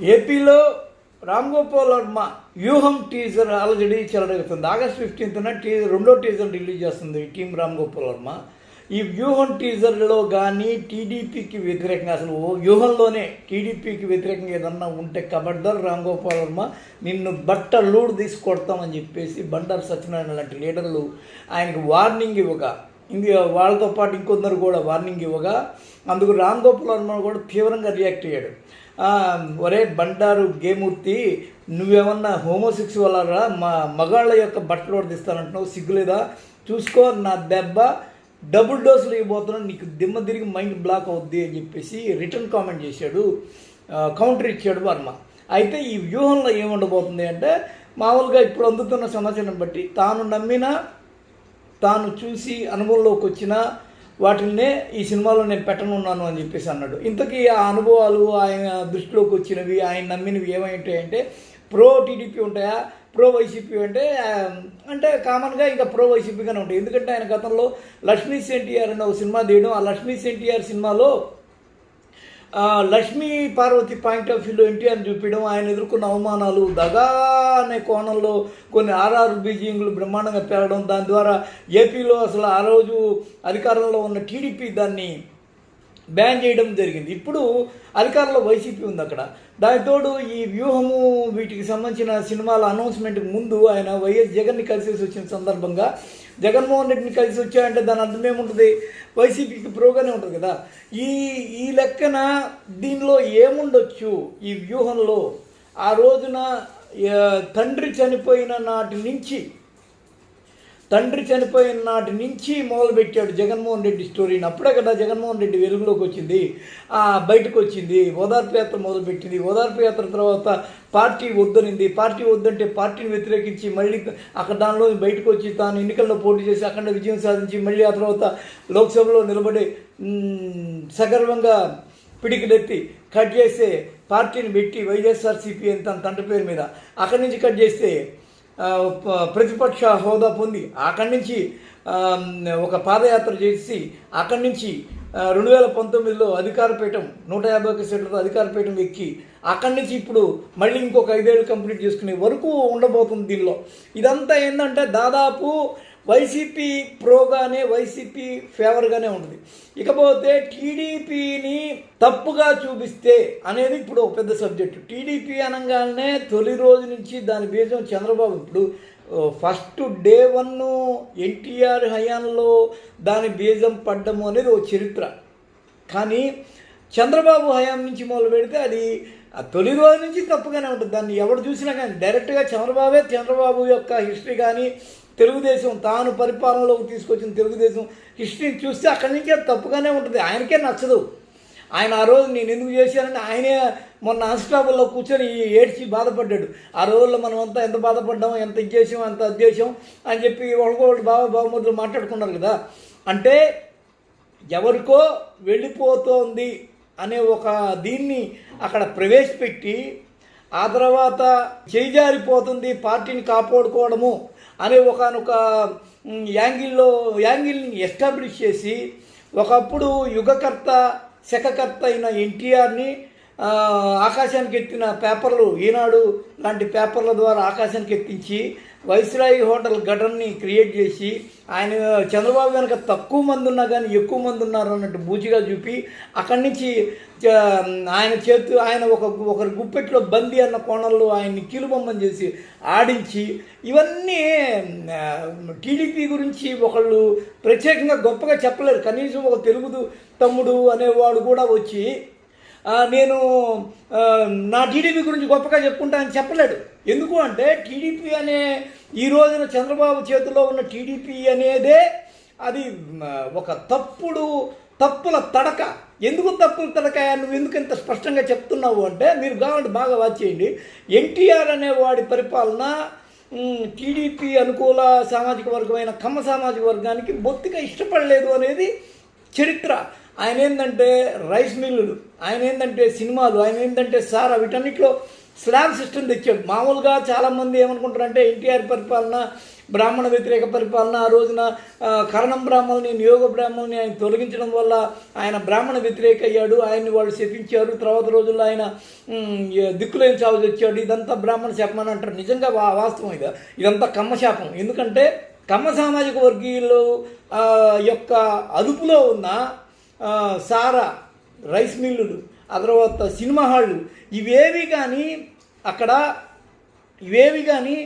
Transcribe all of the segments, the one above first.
ఏపీలో రామ్ గోపాల్ వర్మ వ్యూహం teaser already చెలరేగుతుంది. August 15న రెండో టీజర్ రిలీజ్ చేస్తుంది టీం రామ్ గోపాల్ వర్మ. ఈ వ్యూహం టీజర్లో కానీ టీడీపీకి వ్యతిరేకంగా, అసలు వ్యూహంలోనే టీడీపీకి వ్యతిరేకంగా ఏదన్నా ఉంటే కబడ్దార్ రామ్ గోపాల్ వర్మ నిన్ను లూడు తీసుకొడతామని చెప్పేసి బండారు సత్యనారాయణ లాంటి లీడర్లు ఆయనకు వార్నింగ్ ఇవ్వగా, వాళ్ళతో పాటు ఇంకొందరు కూడా వార్నింగ్ ఇవ్వగా, అందుకు రామ్ గోపాల్ వర్మ కూడా తీవ్రంగా రియాక్ట్ అయ్యాడు. ఒరే బండారు గేమూర్తి, నువ్వేమన్నా హోమోసెక్సువలరా, మగాళ్ళ యొక్క బట్టలు తీస్తానంటున్నావు, సిగ్గులేదా, చూసుకో నా దెబ్బ డబుల్ డోసులు ఇవ్వబోతున్నావు, నీకు దిమ్మ తిరిగి మైండ్ బ్లాక్ అవుద్ది అని చెప్పేసి రిటర్న్ కామెంట్ చేశాడు, కౌంటర్ ఇచ్చాడు వర్మ. అయితే ఈ వ్యూహంలో ఏముండబోతుంది అంటే, మామూలుగా ఇప్పుడు అందుతున్న సమాచారం బట్టి తాను నమ్మిన, తాను చూసి అనుభవంలోకి వచ్చిన వాటినే ఈ సినిమాలో నేను పెట్టనున్నాను అని చెప్పేసి అన్నాడు. ఇంతకీ ఆ అనుభవాలు ఆయన దృష్టిలోకి వచ్చినవి, ఆయన నమ్మినవి ఏమైంటాయంటే, ప్రో టీడీపీ ఉంటాయా, ప్రో వైసీపీ అంటే కామన్గా ఇంకా ప్రో వైసీపీగానే ఉంటాయి. ఎందుకంటే ఆయన గతంలో లక్ష్మీ ఎన్టీఆర్ అనే ఒక సినిమా తీయడం, ఆ లక్ష్మీ ఎన్టీఆర్ సినిమాలో లక్ష్మీ పార్వతి పాయింట్ ఆఫ్ వ్యూలో ఎన్టీఆర్ని చూపించడం, ఆయన ఎదుర్కొన్న అవమానాలు, దగా అనే కోణంలో కొన్ని ఆర్ఆర్ బీజింగ్లు బ్రహ్మాండంగా పెరగడం, దాని ద్వారా ఏపీలో అసలు ఆ రోజు అధికారంలో ఉన్న టీడీపీ దాన్ని బ్యాన్ చేయడం జరిగింది. ఇప్పుడు అధికారంలో వైసీపీ ఉంది అక్కడ. దానితోడు ఈ వ్యూహము వీటికి సంబంధించిన సినిమాల అనౌన్స్మెంట్కి ముందు ఆయన వైఎస్ జగన్ని కలిసేసి వచ్చిన సందర్భంగా జగన్మోహన్ రెడ్డిని కలిసి వచ్చాయంటే దాని అర్థం ఏముంటుంది, వైసీపీకి ప్రోగానే ఉంటుంది కదా. ఈ లెక్కన దీనిలో ఏముండొచ్చు ఈ వ్యూహంలో, ఆ రోజున తండ్రి చనిపోయిన నాటి నుంచి మొదలుపెట్టాడు జగన్మోహన్ రెడ్డి స్టోరీని. అప్పుడే కదా జగన్మోహన్ రెడ్డి వెలుగులోకి వచ్చింది, బయటకు వచ్చింది, ఓదార్పు యాత్ర మొదలుపెట్టింది. ఓదార్పు యాత్ర తర్వాత పార్టీ వద్దనింది, పార్టీ వద్దంటే పార్టీని వ్యతిరేకించి మళ్ళీ అక్కడ దానిలో బయటకు వచ్చి తాను ఎన్నికల్లో పోటీ చేసి అక్కడ విజయం సాధించి మళ్ళీ ఆ తర్వాత లోక్సభలో నిలబడి సగర్వంగా పిడికిలెత్తి కట్ చేస్తే పార్టీని పెట్టి వైఎస్ఆర్సీపీ అని తన తండ్రి పేరు మీద అక్కడి నుంచి కట్ చేస్తే ప్రతిపక్ష హోదా పొంది అక్కడి నుంచి ఒక పాదయాత్ర చేసి అక్కడి నుంచి 2019లో అధికారపీఠం 151 సీట్లతో అధికారపీఠం ఎక్కి అక్కడి నుంచి ఇప్పుడు మళ్ళీ ఇంకొక 5 ఏళ్ళు కంప్లీట్ చేసుకునే వరకు ఉండబోతుంది. దీనిలో ఇదంతా ఏంటంటే దాదాపు వైసీపీ ప్రోగానే, వైసీపీ ఫేవర్గానే ఉంటుంది. ఇకపోతే టీడీపీని తప్పుగా చూపిస్తే అనేది ఇప్పుడు ఒక పెద్ద సబ్జెక్టు. టీడీపీ అనగానే తొలి రోజు నుంచి దాని బీజం చంద్రబాబు. ఇప్పుడు ఫస్ట్ డే 1 ఎన్టీఆర్ హయాంలో దాని బీజం పడ్డము అనేది ఒక చరిత్ర. కానీ చంద్రబాబు హయాం నుంచి మొదలు పెడితే అది తొలి రోజు నుంచి తప్పుగానే ఉంటుంది. దాన్ని ఎవరు చూసినా కానీ డైరెక్ట్గా చంద్రబాబు యొక్క హిస్టరీ కానీ, తెలుగుదేశం తాను పరిపాలనలోకి తీసుకొచ్చిన తెలుగుదేశం హిస్టరీని చూస్తే అక్కడి నుంచి అది తప్పుగానే ఉంటుంది. ఆయనకే నచ్చదు. ఆయన ఆ రోజు నేను ఎందుకు చేశానని ఆయనే మొన్న హాస్పిటల్లో కూర్చొని ఏడ్చి బాధపడ్డాడు. ఆ రోజుల్లో మనం అంతా ఎంత బాధపడ్డాం, ఎంత ఇచ్చేసాం, ఎంత అద్దేశం అని చెప్పి ఒకరికొకటి బావమరుదులు మాట్లాడుకున్నారు కదా. అంటే ఎవరికో వెళ్ళిపోతోంది అనే ఒక దీన్ని అక్కడ ప్రవేశపెట్టి ఆ తర్వాత చేజారిపోతుంది పార్టీని కాపాడుకోవడము అనే ఒకనొక యాంగిల్ని ఎస్టాబ్లిష్ చేసి ఒకప్పుడు యుగకర్త శకకర్త అయిన ఎన్టీఆర్ని ఆకాశానికి ఎత్తిన పేపర్లు, ఈనాడు లాంటి పేపర్ల ద్వారా ఆకాశానికి ఎత్తించి వైస్రాయ్ హోటల్ ఘటనని క్రియేట్ చేసి ఆయన చంద్రబాబు కనుక తక్కువ మంది ఉన్నా కానీ ఎక్కువ మంది ఉన్నారు అన్నట్టు బూచిగా చూపి అక్కడి నుంచి ఆయన ఒకరి గుప్పెట్లో బందీ అన్న కోణంలో ఆయన్ని కీలుబొమ్మని చేసి ఆడించి ఇవన్నీ టీడీపీ గురించి ఒకళ్ళు ప్రత్యేకంగా గొప్పగా చెప్పలేరు. కనీసం ఒక తెలుగు తమ్ముడు అనేవాడు కూడా వచ్చి నేను నా టీడీపీ గురించి గొప్పగా చెప్పుకుంటానని చెప్పలేడు. ఎందుకు అంటే టీడీపీ అనే ఈ రోజున చంద్రబాబు చేతిలో ఉన్న టీడీపీ అనేదే అది ఒక తప్పుల తడక. ఎందుకు తప్పుల తడక, నువ్వు ఎందుకు ఇంత స్పష్టంగా చెప్తున్నావు అంటే, మీరు కావాలంటే బాగా వాచ్ చేయండి. ఎన్టీఆర్ అనేవాడి పరిపాలన టీడీపీ అనుకూల సామాజిక వర్గమైన కమ్మ సామాజిక వర్గానికి బొత్తిగా ఇష్టపడలేదు అనేది చరిత్ర. ఆయన ఏంటంటే రైస్ మిల్లులు, ఆయన ఏంటంటే సినిమాలు, ఆయన ఏంటంటే సారా, వీటన్నిటిలో స్లాబ్ సిస్టమ్ తెచ్చాడు. మామూలుగా చాలామంది ఏమనుకుంటారంటే ఎన్టీఆర్ పరిపాలన బ్రాహ్మణ వ్యతిరేక పరిపాలన. ఆ రోజున కరణం బ్రాహ్మణుని, నియోగ బ్రాహ్మణుని ఆయన తొలగించడం వల్ల ఆయన బ్రాహ్మణ వ్యతిరేక అయ్యాడు. ఆయన్ని వాళ్ళు శపించారు. తర్వాత రోజుల్లో ఆయన దిక్కులేని చావు తెచ్చాడు. ఇదంతా బ్రాహ్మణ శాపం అని అంటారు. నిజంగా వాస్తవం ఇదంతా కమ్మ శాపం. ఎందుకంటే కమ్మ సామాజిక వర్గీయులు యొక్క అదుపులో ఉన్న సారా, రైస్ మిల్లులు, ఆ తర్వాత సినిమా హాళ్ళు ఇవేవి కానీ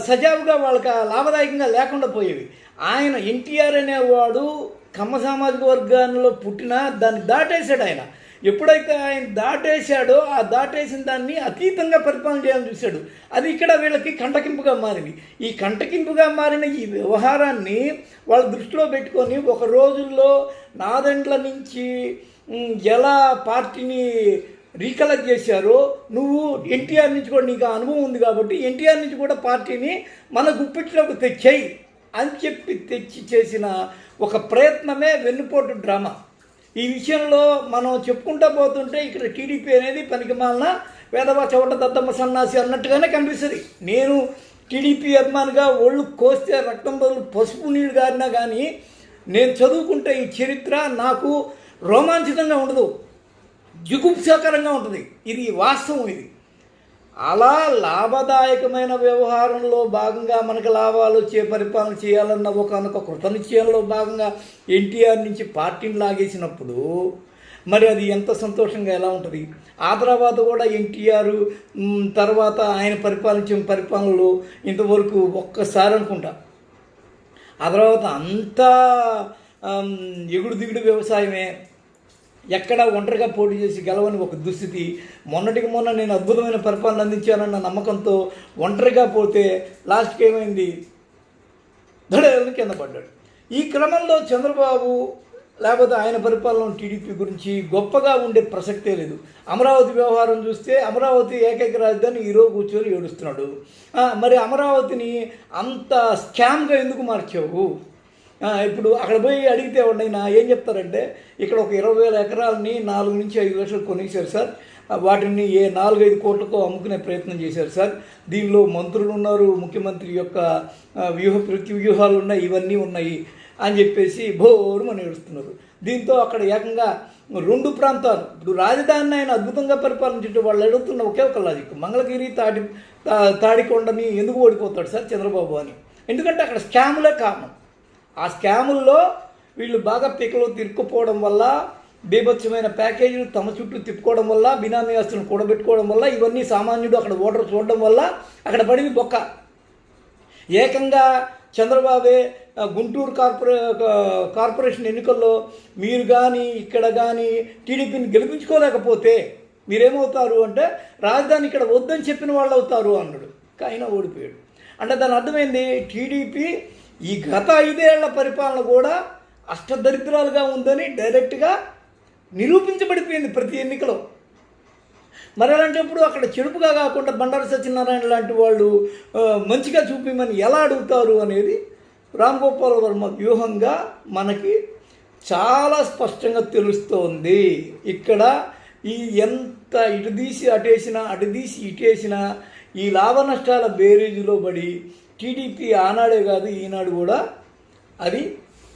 సజావుగా వాళ్ళకి లాభదాయకంగా లేకుండా పోయేవి. ఆయన ఎన్టీఆర్ అనేవాడు కమ్మ సామాజిక వర్గాల్లో పుట్టినా దాన్ని దాటేశాడు. ఆయన ఎప్పుడైతే ఆయన దాటేశాడో ఆ దాటేసిన దాన్ని అతీతంగా పరిపాలన చేయాలని చూశాడు. అది ఇక్కడ వీళ్ళకి కంటకింపుగా మారింది. ఈ కంటకింపుగా మారిన ఈ వ్యవహారాన్ని వాళ్ళ దృష్టిలో పెట్టుకొని ఒక రోజుల్లో నాదెండ్ల నుంచి ఎలా పార్టీని రీకలెక్ట్ చేశారో, నువ్వు ఎన్టీఆర్ నుంచి కూడా నీకు అనుభవం ఉంది కాబట్టి ఎన్టీఆర్ నుంచి కూడా పార్టీని మన గుప్పిట్లోకి తెచ్చేయి అని చెప్పి తెచ్చి చేసిన ఒక ప్రయత్నమే వెన్నుపోటు డ్రామా. ఈ విషయంలో మనం చెప్పుకుంటూ పోతుంటే ఇక్కడ టీడీపీ అనేది పనికిమాలిన వేదవా చవట దద్దమ్మ సన్నాసి అన్నట్టుగానే కనిపిస్తుంది. నేను టీడీపీ అభిమానిగా ఒళ్ళు కోస్తే రక్తం బదులు పసుపు నీళ్ళు గారినా కానీ నేను చదువుకుంటే ఈ చరిత్ర నాకు రోమాంచితంగా ఉండదు, జుగుప్సాకరంగా ఉంటుంది. ఇది వాస్తవం. ఇది అలా లాభదాయకమైన వ్యవహారంలో భాగంగా మనకు లాభాలు వచ్చే పరిపాలన చేయాలన్న ఒక కృతనిశ్చయంలో భాగంగా ఎన్టీఆర్ నుంచి పార్టీని లాగేసినప్పుడు మరి అది ఎంత సంతోషంగా ఎలా ఉంటుంది. ఆ తర్వాత కూడా ఎన్టీఆర్ తర్వాత ఆయన పరిపాలించిన పరిపాలనలో ఇంతవరకు ఒక్కసారి అనుకుంటా, ఆ తర్వాత అంతా ఎగుడు దిగుడు వ్యవసాయమే, ఎక్కడ ఒంటరిగా పోటీ చేసి గెలవని ఒక దుస్థితి. మొన్నటికి మొన్న నేను అద్భుతమైన పరిపాలన అందించానన్న నమ్మకంతో ఒంటరిగా పోతే లాస్ట్కి ఏమైంది, దడేళ్ళని కింద పడ్డాడు. ఈ క్రమంలో చంద్రబాబు లేకపోతే ఆయన పరిపాలన టీడీపీ గురించి గొప్పగా ఉండే ప్రసక్తే లేదు. అమరావతి వ్యవహారం చూస్తే అమరావతి ఏకైక రాజధాని ఈరోజు కూర్చొని ఏడుస్తున్నాడు. మరి అమరావతిని అంత స్కామ్గా ఎందుకు మార్చావు? ఇప్పుడు అక్కడ పోయి అడిగితే ఎవరైనా ఏం చెప్తారంటే, ఇక్కడ ఒక 20,000 ఎకరాలని 4 నుంచి 5 లక్షలు కొనేశారు సార్, వాటిని 4-5 కోట్లతో అమ్ముకునే ప్రయత్నం చేశారు సార్, దీనిలో మంత్రులు ఉన్నారు, ముఖ్యమంత్రి యొక్క వ్యూహాలు ఉన్నాయి, ఇవన్నీ ఉన్నాయి అని చెప్పేసి బోరుమని ఏడుస్తున్నారు. దీంతో అక్కడ ఏకంగా 2 ప్రాంతాలు, ఇప్పుడు రాజధానిని ఆయన అద్భుతంగా పరిపాలించే వాళ్ళు అడుగుతున్న ఒకే ఒక లాజిక్, మంగళగిరి తాడికొండని ఎందుకు ఓడిపోతాడు సార్ చంద్రబాబు అని. ఎందుకంటే అక్కడ స్కాములే కారణం. ఆ స్కాముల్లో వీళ్ళు బాగా పీకలో తిరుక్కుపోవడం వల్ల, బీభత్సమైన ప్యాకేజీలు తమ చుట్టూ తిప్పుకోవడం వల్ల, బినామీ ఆస్తులను కూడబెట్టుకోవడం వల్ల, ఇవన్నీ సామాన్యుడు అక్కడ ఓటర్ చూడడం వల్ల అక్కడ పడింది బొక్క. ఏకంగా చంద్రబాబే గుంటూరు కార్పొరేషన్ ఎన్నికల్లో మీరు కానీ ఇక్కడ కానీ టీడీపీని గెలిపించుకోలేకపోతే మీరేమవుతారు అంటే, రాజధాని ఇక్కడ వద్దని చెప్పిన వాళ్ళు అవుతారు అన్నాడు. అయినా ఓడిపోయాడు. అంటే దాని అర్థమైంది, టీడీపీ ఈ గత 5 ఏళ్ల పరిపాలన కూడా అష్టదరిద్రాలుగా ఉందని డైరెక్ట్గా నిరూపించబడిపోయింది ప్రతి ఎన్నికలో. మరి అలాంటప్పుడు అక్కడ చెడుపుగా కాకుండా బండారు సత్యనారాయణ లాంటి వాళ్ళు మంచిగా చూపించమని ఎలా అడుగుతారు అనేది రామ్ గోపాల్ వర్మ వ్యూహంగా మనకి చాలా స్పష్టంగా తెలుస్తోంది. ఇక్కడ ఈ ఎంత ఇటు తీసి అటేసినా, అటు తీసి ఇటేసినా ఈ లాభ నష్టాల బేరీజులో పడి టీడీపీ ఆనాడే కాదు ఈనాడు కూడా అది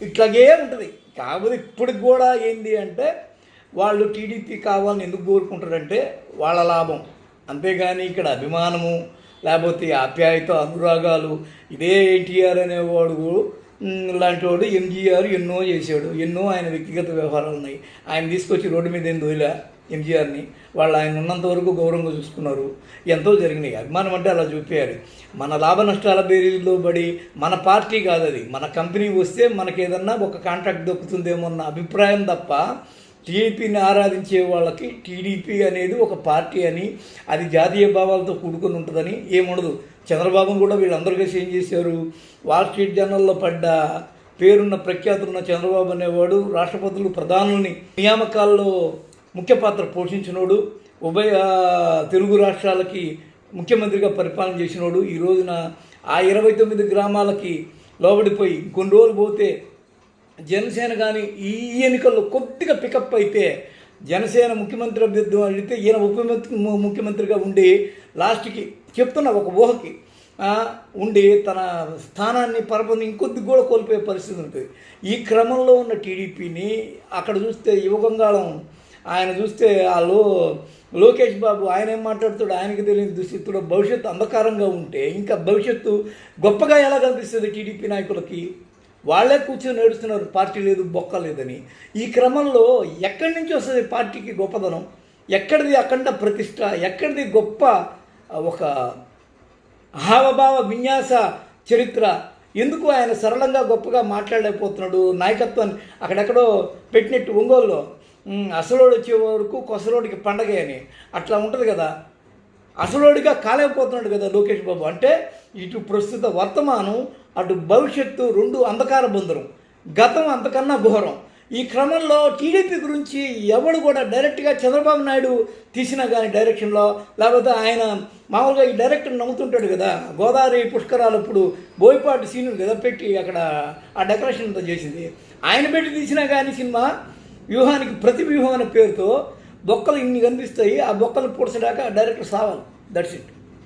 ఇట్లాగే ఉంటుంది. కాకపోతే ఇప్పటికి కూడా ఏంటి అంటే, వాళ్ళు టీడీపీ కావాలని ఎందుకు కోరుకుంటారంటే వాళ్ళ లాభం, అంతేగాని ఇక్కడ అభిమానము లేకపోతే ఆప్యాయత అనురాగాలు. ఇదే ఎన్టీఆర్ అనేవాడు లాంటి వాడు ఎంజీఆర్ ఎన్నో చేశాడు, ఎన్నో ఆయన వ్యక్తిగత వ్యవహారాలు ఉన్నాయి. ఆయన తీసుకొచ్చి రోడ్డు మీద ఏం దోయిలా ఎంజీఆర్ని, వాళ్ళు ఆయన ఉన్నంత వరకు గౌరవంగా చూసుకున్నారు, ఎంతో జరిగినాయి. అభిమానం అంటే అలా చూపించారు. మన లాభ నష్టాల బేరీలో పడి మన పార్టీ కాదు అది, మన కంపెనీ వస్తే మనకేదన్నా ఒక కాంట్రాక్ట్ దొక్కుతుందేమో అన్న అభిప్రాయం తప్ప, టీడీపీని ఆరాధించే వాళ్ళకి టీడీపీ అనేది ఒక పార్టీ అని, అది జాతీయ భావాలతో కూడుకొని ఉంటుందని ఏముండదు. చంద్రబాబును కూడా వీళ్ళందరూ కలిసి ఏం చేశారు, వాల్ స్ట్రీట్ జర్నల్లో పడ్డ పేరున్న ప్రఖ్యాతులున్న చంద్రబాబు అనేవాడు రాష్ట్రపతులు ప్రధానుల్ని నియామకాల్లో ముఖ్య పాత్ర పోషించినోడు, ఉభయ తెలుగు రాష్ట్రాలకి ముఖ్యమంత్రిగా పరిపాలన చేసినోడు. ఈ రోజున ఆ 29 గ్రామాలకి లోబడిపోయి కొన్ని రోజులు పోతే జనసేన కానీ ఈ ఎన్నికల్లో కొద్దిగా పికప్ అయితే జనసేన ముఖ్యమంత్రి అభ్యర్థి అడిగితే ఈయన ఉప ముఖ్యమంత్రిగా ఉండి లాస్ట్కి చెప్తున్న ఒక ఊహకి ఉండి తన స్థానాన్ని పరపతి ఇంకొద్ది కూడా కోల్పోయే పరిస్థితి ఉంటుంది. ఈ క్రమంలో ఉన్న టీడీపీని అక్కడ చూస్తే యువగంగాళం ఆయన చూస్తే లోకేష్ బాబు ఆయన ఏం మాట్లాడుతాడు ఆయనకి తెలియని దుస్థితిలో భవిష్యత్తు అంధకారంగా ఉంటే ఇంకా భవిష్యత్తు గొప్పగా ఎలా కనిపిస్తుంది టీడీపీ నాయకులకి? వాళ్ళే కూర్చొని నేడుస్తున్నారు పార్టీ లేదు బొక్క లేదని. ఈ క్రమంలో ఎక్కడి నుంచి వస్తుంది పార్టీకి గొప్పదనం? ఎక్కడిది అఖండ ప్రతిష్ట? ఎక్కడిది గొప్ప ఒక హావభావ విన్యాస చరిత్ర? ఎందుకు ఆయన సరళంగా గొప్పగా మాట్లాడలేకపోతున్నాడు? నాయకత్వాన్ని అక్కడెక్కడో పెట్టినట్టు ఒంగోలులో అసలోడు వచ్చే వరకు కొసలోడికి పండగ అని అట్లా ఉంటుంది కదా, అసలోడిగా కాలేకపోతున్నాడు కదా లోకేష్ బాబు. అంటే ఇటు ప్రస్తుత వర్తమానం అటు భవిష్యత్తు రెండు అంధకార బంధురం, గతం అంతకన్నా ఘోరం. ఈ క్రమంలో టీడీపీ గురించి ఎవడు కూడా డైరెక్ట్గా చంద్రబాబు నాయుడు తీసినా కానీ డైరెక్షన్లో, లేకపోతే ఆయన మామూలుగా ఈ డైరెక్టర్ నమ్ముతుంటాడు కదా, గోదావరి పుష్కరాలు ఇప్పుడు బోయపాటి సీను కదా పెట్టి అక్కడ ఆ డెకరేషన్ అంతా చేసింది, ఆయన పెట్టి తీసినా కానీ సినిమా వ్యూహానికి ప్రతి వ్యూహం అనే పేరుతో బొక్కలు ఇన్ని కనిపిస్తాయి. ఆ బొక్కలు పూడ్చడాక డైరెక్టర్ సావాలి. That's it.